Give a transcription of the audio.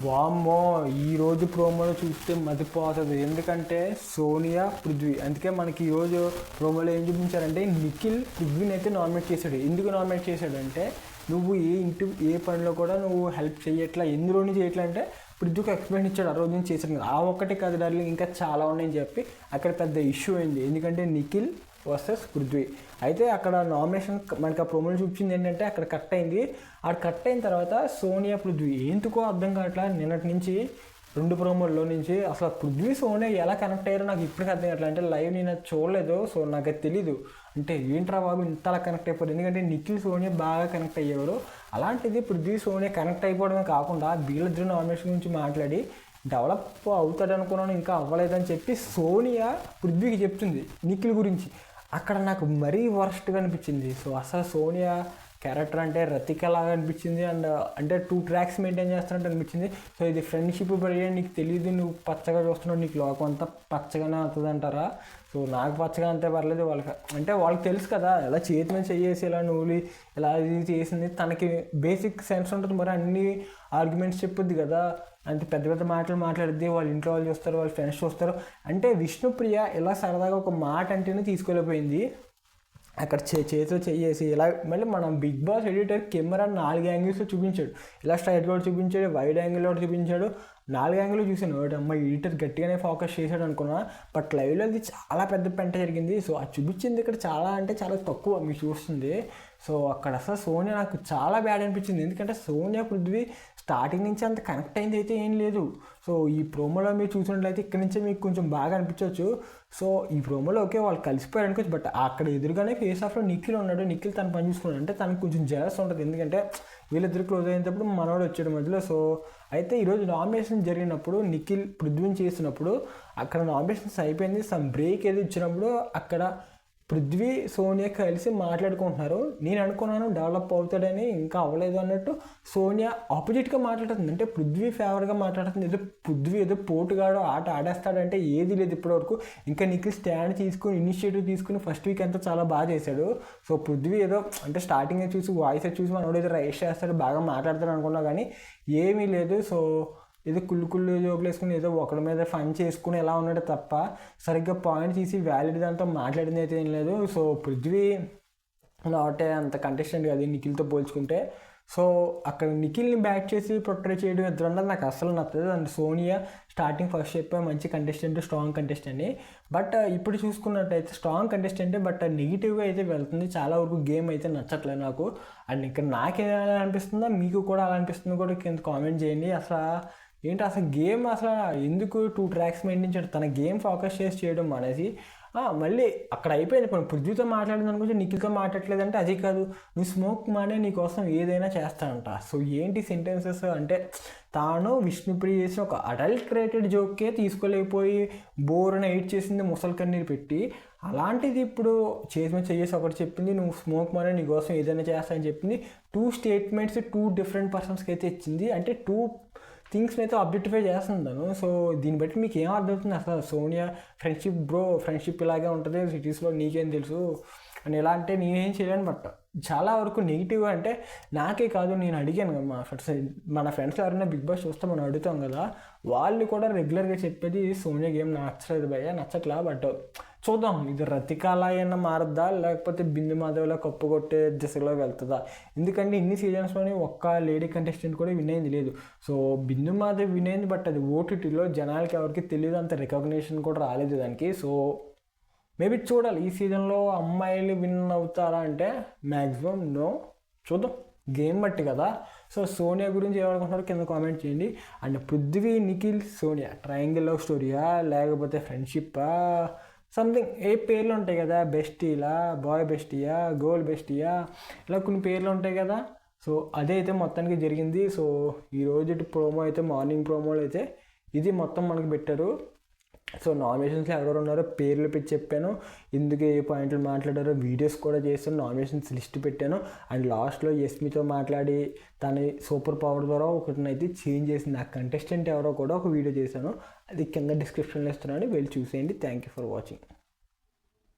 వామ్మో! ఈరోజు ప్రోమోలో చూస్తే మతిపోతది. ఎందుకంటే సోనియా, పృథ్వీ. అందుకే మనకి ఈరోజు ప్రోమోలో ఏం చూపించారంటే నిఖిల్ పృథ్వీని అయితే నామినేట్ చేశాడు. ఎందుకు నామినేట్ చేశాడంటే నువ్వు ఏ పనిలో కూడా నువ్వు హెల్ప్ చేయట్లా, ఎందులోని చేయట్లా అంటే పృథ్వీకి ఎక్స్ప్లెయిన్ ఇచ్చాడు. ఆ రోజు నుంచి చేశాడు. ఆ ఒక్కటే కాదు డార్లింగ్, ఇంకా చాలా ఉన్నాయని చెప్పి అక్కడ పెద్ద ఇష్యూ అయింది. ఎందుకంటే నిఖిల్ వర్సెస్ పృథ్వీ. అయితే అక్కడ నామినేషన్ మనకి ఆ ప్రోమోలు చూపించింది ఏంటంటే అక్కడ కట్ అయింది. అక్కడ కట్ అయిన తర్వాత సోనియా, పృథ్వీ ఎందుకో అర్థం కావట్లా. నిన్నటి నుంచి 2 ప్రోమోల్లో నుంచి అసలు పృథ్వీ సోనియా ఎలా కనెక్ట్ అయ్యారో నాకు ఇప్పటికీ అర్థం కావట్లేదు. అంటే లైవ్ నేను అది చూడలేదు, సో నాకు అది తెలీదు. అంటే ఏంట్రా బాబు ఇంతలా కనెక్ట్ అయిపోయారు. ఎందుకంటే నిఖిల్ సోనియా బాగా కనెక్ట్ అయ్యేవారు. అలాంటిది పృథ్వీ సోనియా కనెక్ట్ అయిపోవడమే కాకుండా వీళ్ళిద్దరు నామినేషన్ గురించి మాట్లాడి డెవలప్ అవుతాడు అనుకున్నాను, ఇంకా అవ్వలేదని చెప్పి సోనియా పృథ్వీకి చెప్తుంది నిఖిల్ గురించి. అక్కడ నాకు మరీ వర్స్ట్గా అనిపించింది. సో అసలు సోనియా క్యారెక్టర్ అంటే రతికలాగా అనిపించింది. అండ్ అంటే 2 ట్రాక్స్ మెయింటైన్ చేస్తున్నట్టు అనిపించింది. సో ఇది ఫ్రెండ్షిప్ పడిగా నీకు తెలియదు, నువ్వు పచ్చగా చూస్తున్నావు, నీకు లోకం అంతా పచ్చగానే అవుతుంది అంటారా. సో నాకు పచ్చగా అంతే పర్లేదు, వాళ్ళకి అంటే వాళ్ళకి తెలుసు కదా ఎలా చేతి మీద చేసి ఇలా నూలి ఇలా ఇది చేసింది. తనకి బేసిక్ సెన్స్ ఉంటుంది, మరి అన్ని ఆర్గ్యుమెంట్స్ చెప్పుద్ది కదా, అంటే పెద్ద పెద్ద మాటలు మాట్లాడిద్ది. వాళ్ళ ఇంట్లో వాళ్ళు చూస్తారు, వాళ్ళ ఫ్రెండ్స్ చూస్తారు. అంటే విష్ణుప్రియ ఇలా సరదాగా ఒక మాట అంటేనే తీసుకెళ్ళిపోయింది. అక్కడ చేతిలో చేసి ఇలా మళ్ళీ మనం బిగ్ బాస్ ఎడిటర్ కెమెరా 4 యాంగిల్స్లో చూపించాడు. ఇలా స్ట్రైట్ కూడా చూపించాడు, వైడ్ యాంగిల్లో చూపించాడు. 4 యాంగిల్లో చూసాను. అమ్మ ఎడిటర్ గట్టిగానే ఫోకస్ చేశాడు అనుకున్నా, బట్ లైవ్లో అది చాలా పెద్ద పెంట జరిగింది. సో అది చూపించింది ఇక్కడ చాలా అంటే చాలా తక్కువ మీకు చూస్తుంది. సో అక్కడ అసలు సోనియా నాకు చాలా బ్యాడ్ అనిపించింది. ఎందుకంటే సోనియా, పృథ్వీ స్టార్టింగ్ నుంచి అంత కనెక్ట్ అయింది అయితే ఏం లేదు. సో ఈ ప్రోమోలో మీరు చూసినట్లయితే ఇక్కడ నుంచే మీకు కొంచెం బాగా అనిపించవచ్చు. సో ఈ ప్రోమోలో ఓకే వాళ్ళు కలిసిపోయారు అనుకోవచ్చు, బట్ అక్కడ ఎదురుగానే ఫేస్ ఆఫ్లో నిఖిల్ ఉన్నాడు. నిఖిల్ తను పని చూసుకున్నాడు. అంటే తనకు కొంచెం జెలస్ ఉంటుంది, ఎందుకంటే వీళ్ళిద్దరు క్లోజ్ అయినప్పుడు మనోడు వచ్చాడు మధ్యలో. సో అయితే ఈరోజు నామినేషన్ జరిగినప్పుడు నిఖిల్ పృథ్వీని చేసినప్పుడు అక్కడ నామినేషన్స్ అయిపోయింది. సమ్ బ్రేక్ ఏది ఇచ్చినప్పుడు అక్కడ పృథ్వీ, సోనియా కలిసి మాట్లాడుకుంటున్నారు. నేను అనుకున్నాను డెవలప్ అవుతాడని, ఇంకా అవ్వలేదు అన్నట్టు సోనియా ఆపోజిట్గా మాట్లాడుతుంది. అంటే పృథ్వీ ఫేవర్గా మాట్లాడుతుంది. ఏదో పృథ్వీ ఏదో పోటుగాడో ఆట ఆడేస్తాడంటే ఏది లేదు ఇప్పటివరకు. ఇంకా నిఖిల్ స్టాండ్ తీసుకుని ఇనిషియేటివ్ తీసుకుని ఫస్ట్ వీక్ అంతా చాలా బాగా చేశాడు. సో పృథ్వీ ఏదో అంటే స్టార్టింగ్ చూసి వాయిస్ చూసి మనోడు ఏదో రైస్ చేస్తాడు, బాగా మాట్లాడతాడు అనుకున్నా కానీ ఏమీ లేదు. సో ఏదో కుళ్ళు జోకులు వేసుకుని ఏదో ఒకరి మీద ఫన్ చేసుకుని ఎలా ఉన్నాడు తప్ప సరిగ్గా పాయింట్ తీసి వ్యాలిడ్ దాంతో మాట్లాడింది అయితే ఏం లేదు. సో పృథ్వీ నాటే అంత కంటెస్టెంట్ కాదు నిఖిల్తో పోల్చుకుంటే. సో అక్కడ నిఖిల్ని బ్యాక్ చేసి ప్రొట్రే చేయడం ఇద్దరు అన్నది నాకు అస్సలు నచ్చదు. అండ్ సోనియా స్టార్టింగ్ ఫస్ట్ చెప్పే మంచి కంటెస్టెంట్, స్ట్రాంగ్ కంటెస్టెంట్. బట్ ఇప్పుడు చూసుకున్నట్టయితే స్ట్రాంగ్ కంటెస్టెంటే, బట్ నెగిటివ్గా అయితే వెళ్తుంది. చాలా వరకు గేమ్ అయితే నచ్చట్లేదు నాకు. అండ్ ఇక్కడ నాకేలా అనిపిస్తుందో మీకు కూడా అలా అనిపిస్తుందో కూడా కింద కామెంట్ చేయండి. అసలు గేమ్ అసలు ఎందుకు 2 ట్రాక్స్ మెయింటైన్ చేయడం, తన గేమ్ ఫోకస్ చేసి చేయడం అనేసి మళ్ళీ అక్కడ అయిపోయింది. ఇప్పుడు పృథ్వీతో మాట్లాడింది అనుకుంటే నిఖిల్తో మాట్లాడలేదంటే అది కాదు, నువ్వు స్మోక్ మానే నీకోసం ఏదైనా చేస్తానంట. సో ఏంటి సెంటెన్సెస్ అంటే తాను విష్ణుప్రియ చేసిన ఒక అడల్ట్రేటెడ్ జోక్కే తీసుకోలేకపోయి బోర్ని ఎయిట్ చేసింది, ముసలి కన్నీరు పెట్టి. అలాంటిది ఇప్పుడు చేసి ఒకటి చెప్పింది, నువ్వు స్మోక్ మానే నీకోసం ఏదైనా చేస్తానని చెప్పింది. 2 స్టేట్మెంట్స్ 2 డిఫరెంట్ పర్సన్స్కి అయితే ఇచ్చింది. అంటే 2 థింగ్స్ని అయితే అబ్జెక్టిఫై చేస్తున్నాను. సో దీన్ని బట్టి మీకు ఏం అర్థమవుతుంది అసలు సోనియా ఫ్రెండ్షిప్ ఇలాగే ఉంటుంది సిటీస్లో, నీకేం తెలుసు అని ఎలా అంటే నేనేం చేయలేను. బట్ చాలా వరకు నెగిటివ్ అంటే నాకే కాదు, నేను అడిగాను కదా మన ఫ్రెండ్స్ ఎవరైనా బిగ్ బాస్ చూస్తే మనం అడుగుతాం కదా, వాళ్ళు కూడా రెగ్యులర్గా చెప్పేది సోనియా గేమ్ నచ్చలేదు భయ్య, నచ్చట్లా. బట్ చూద్దాం ఇది రతికాలా అయినా మారద్దా, లేకపోతే బిందు మాధవ్లా కప్పు కొట్టే దిశలో వెళ్తుందా. ఎందుకంటే ఇన్ని సీజన్స్లోని ఒక్క లేడీ కంటెస్టెంట్ కూడా విన్ అయింది లేదు. సో బిందు మాధవ్ విన్ అయింది, బట్ అది ఓటీటీలో జనాలకి ఎవరికి తెలియదు, అంత రికగ్నిషన్ కూడా రాలేదు దానికి. సో మేబీ చూడాలి ఈ సీజన్లో అమ్మాయిలు విన్ అవుతారా అంటే మ్యాక్సిమం నో. చూద్దాం గేమ్ బట్టి కదా. సో సోనియా గురించి ఏమనుకుంటున్నారో కింద కామెంట్ చేయండి. And Prithvi, Nikhil, Sonia triangle love స్టోరీయా లేకపోతే ఫ్రెండ్షిప్పా, సంథింగ్ ఏ పేర్లు ఉంటాయి కదా, బెస్టీలా, బాయ్ బెస్టీయా, గర్ల్ బెస్టీయా, ఇలా కొన్ని పేర్లు ఉంటాయి కదా. సో అదే అయితే మొత్తానికి జరిగింది. సో ఈరోజు ప్రోమో అయితే మార్నింగ్ ప్రోమోలో అయితే ఇది మొత్తం మనకి పెట్టారు. సో నామినేషన్స్లో ఎవరెవరు ఉన్నారో పేర్లు పెట్టి చెప్పాను, ఎందుకు ఏ పాయింట్లు మాట్లాడారో వీడియోస్ కూడా చేస్తాను, నామినేషన్స్ లిస్ట్ పెట్టాను. అండ్ లాస్ట్లో యస్మితో మాట్లాడి తన సూపర్ పవర్ ద్వారా ఒకటినైతే చేంజ్ చేసింది ఆ కంటెస్టెంట్ ఎవరో కూడా ఒక వీడియో చేశాను, అది కింద డిస్క్రిప్షన్లో ఇస్తున్నాను, వెళ్ళి చూసేయండి. Thank you for watching.